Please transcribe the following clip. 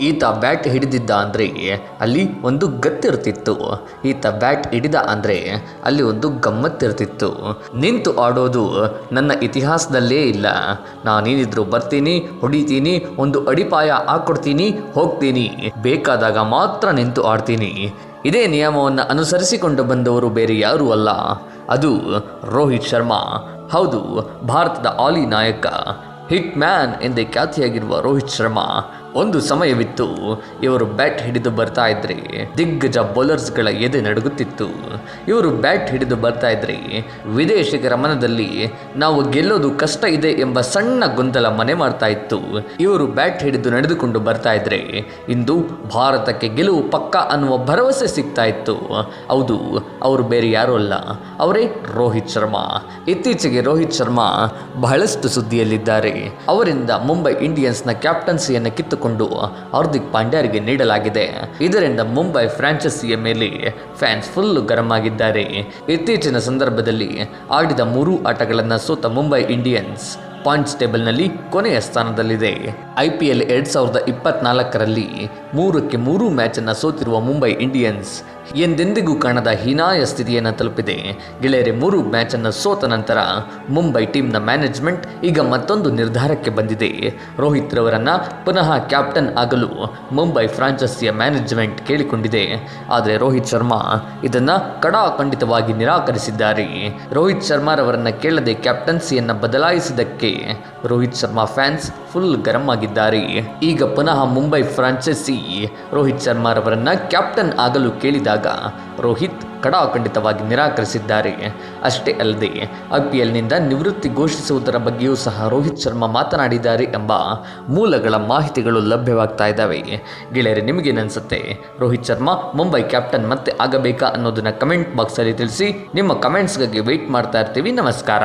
ಈತ ಬ್ಯಾಟ್ ಹಿಡಿದಿದ್ದ ಅಂದರೆ ಅಲ್ಲಿ ಒಂದು ಗತ್ತಿರ್ತಿತ್ತು. ಈತ ಬ್ಯಾಟ್ ಹಿಡಿದ ಅಂದರೆ ಅಲ್ಲಿ ಒಂದು ಗಮ್ಮತ್ತಿರ್ತಿತ್ತು. ನಿಂತು ಆಡೋದು ನನ್ನ ಇತಿಹಾಸದಲ್ಲೇ ಇಲ್ಲ. ನಾನೇನಿದ್ರು ಬರ್ತೀನಿ, ಹೊಡಿತೀನಿ, ಒಂದು ಅಡಿಪಾಯ ಹಾಕ್ಕೊಡ್ತೀನಿ, ಹೋಗ್ತೀನಿ. ಬೇಕಾದಾಗ ಮಾತ್ರ ನಿಂತು ಆಡ್ತೀನಿ. ಇದೇ ನಿಯಮವನ್ನು ಅನುಸರಿಸಿಕೊಂಡು ಬಂದವರು ಬೇರೆ ಯಾರೂ ಅಲ್ಲ, ಅದು ರೋಹಿತ್ ಶರ್ಮಾ. ಹೌದು, ಭಾರತದ ಆಲಿ ನಾಯಕ, ಹಿಟ್ ಮ್ಯಾನ್ ಎಂದೇ ಖ್ಯಾತಿಯಾಗಿರುವ ರೋಹಿತ್ ಶರ್ಮಾ. ಒಂದು ಸಮಯವಿತ್ತು, ಇವರು ಬ್ಯಾಟ್ ಹಿಡಿದು ಬರ್ತಾ ಇದ್ರೆ ದಿಗ್ಗಜ ಬೌಲರ್ಸ್ಗಳ ಎದೆ ನಡುಗುತ್ತಿತ್ತು. ಇವರು ಬ್ಯಾಟ್ ಹಿಡಿದು ಬರ್ತಾ ಇದ್ರೆ ವಿದೇಶಿಗರ ಮನದಲ್ಲಿ ನಾವು ಗೆಲ್ಲೋದು ಕಷ್ಟ ಇದೆ ಎಂಬ ಸಣ್ಣ ಗೊಂದಲ ಮನೆ ಮಾಡ್ತಾ ಇತ್ತು. ಇವರು ಬ್ಯಾಟ್ ಹಿಡಿದು ನಡೆದುಕೊಂಡು ಬರ್ತಾ ಇದ್ರೆ ಇಂದು ಭಾರತಕ್ಕೆ ಗೆಲುವು ಪಕ್ಕ ಅನ್ನುವ ಭರವಸೆ ಸಿಗ್ತಾ ಇತ್ತು. ಹೌದು, ಅವರು ಬೇರೆ ಯಾರೂ ಅಲ್ಲ, ಅವರೇ ರೋಹಿತ್ ಶರ್ಮಾ. ಇತ್ತೀಚೆಗೆ ರೋಹಿತ್ ಶರ್ಮಾ ಬಹಳಷ್ಟು ಸುದ್ದಿಯಲ್ಲಿದ್ದಾರೆ. ಅವರಿಂದ ಮುಂಬೈ ಇಂಡಿಯನ್ಸ್ನ ಕ್ಯಾಪ್ಟನ್ಸಿಯನ್ನು ಕಿತ್ತುಕೊಂಡು ಹಾರ್ದಿಕ್ ಪಾಂಡ್ಯರಿಗೆ ನೀಡಲಾಗಿದೆ. ಇದರಿಂದ ಮುಂಬೈ ಫ್ರಾಂಚೈಸಿಯ ಮೇಲೆ ಫ್ಯಾನ್ಸ್ ಫುಲ್ ಗರಂ ಆಗಿದ್ದಾರೆ. ಇತ್ತೀಚಿನ ಸಂದರ್ಭದಲ್ಲಿ ಆಡಿದ 3 ಆಟಗಳನ್ನು ಸೋತ ಮುಂಬೈ ಇಂಡಿಯನ್ಸ್ ಪಾಯಿಂಟ್ಸ್ ಟೇಬಲ್ನಲ್ಲಿ ಕೊನೆಯ ಸ್ಥಾನದಲ್ಲಿದೆ. IPL 2024ರಲ್ಲಿ 3ಕ್ಕೆ 3 ಮ್ಯಾಚನ್ನು ಸೋತಿರುವ ಮುಂಬೈ ಇಂಡಿಯನ್ಸ್ ಎಂದೆಂದಿಗೂ ಕಾಣದ ಹೀನಾಯ ಸ್ಥಿತಿಯನ್ನು ತಲುಪಿದೆ. ಗೆಳೆಯರೆ, 3 ಮ್ಯಾಚನ್ನು ಸೋತ ನಂತರ ಮುಂಬೈ ಟೀಮ್ನ ಮ್ಯಾನೇಜ್ಮೆಂಟ್ ಈಗ ಮತ್ತೊಂದು ನಿರ್ಧಾರಕ್ಕೆ ಬಂದಿದೆ. ರೋಹಿತ್ ರವರನ್ನು ಪುನಃ ಕ್ಯಾಪ್ಟನ್ ಆಗಲು ಮುಂಬೈ ಫ್ರಾಂಚೈಸಿಯ ಮ್ಯಾನೇಜ್ಮೆಂಟ್ ಕೇಳಿಕೊಂಡಿದೆ. ಆದರೆ ರೋಹಿತ್ ಶರ್ಮಾ ಇದನ್ನು ಕಡಾಖಂಡಿತವಾಗಿ ನಿರಾಕರಿಸಿದ್ದಾರೆ. ರೋಹಿತ್ ಶರ್ಮಾರವರನ್ನು ಕೇಳದೆ ಕ್ಯಾಪ್ಟನ್ಸಿಯನ್ನು ಬದಲಾಯಿಸಿದ್ದಕ್ಕೆ ರೋಹಿತ್ ಶರ್ಮಾ ಫ್ಯಾನ್ಸ್ ಫುಲ್ ಗರಂ ಆಗಿದ್ದಾರೆ. ಈಗ ಪುನಃ ಮುಂಬೈ ಫ್ರಾಂಚೈಸಿ ರೋಹಿತ್ ಶರ್ಮಾರವರನ್ನು ಕ್ಯಾಪ್ಟನ್ ಆಗಲು ಕೇಳಿದಾಗ ರೋಹಿತ್ ಕಡಾಖಂಡಿತವಾಗಿ ನಿರಾಕರಿಸಿದ್ದಾರೆ. ಅಷ್ಟೇ ಅಲ್ಲದೆ IPLನಿಂದ ನಿವೃತ್ತಿ ಘೋಷಿಸುವುದರ ಬಗ್ಗೆಯೂ ಸಹ ರೋಹಿತ್ ಶರ್ಮಾ ಮಾತನಾಡಿದ್ದಾರೆ ಎಂಬ ಮೂಲಗಳ ಮಾಹಿತಿಗಳು ಲಭ್ಯವಾಗ್ತಾ ಇದ್ದಾವೆ. ಗೆಳೆಯರೆ, ನಿಮಗೇನನ್ಸುತ್ತೆ? ರೋಹಿತ್ ಶರ್ಮಾ ಮುಂಬೈ ಕ್ಯಾಪ್ಟನ್ ಮತ್ತೆ ಆಗಬೇಕಾ ಅನ್ನೋದನ್ನ ಕಮೆಂಟ್ ಬಾಕ್ಸಲ್ಲಿ ತಿಳಿಸಿ. ನಿಮ್ಮ ಕಮೆಂಟ್ಸ್ಗಾಗಿ ವೆಯ್ಟ್ ಮಾಡ್ತಾ ಇರ್ತೀವಿ. ನಮಸ್ಕಾರ.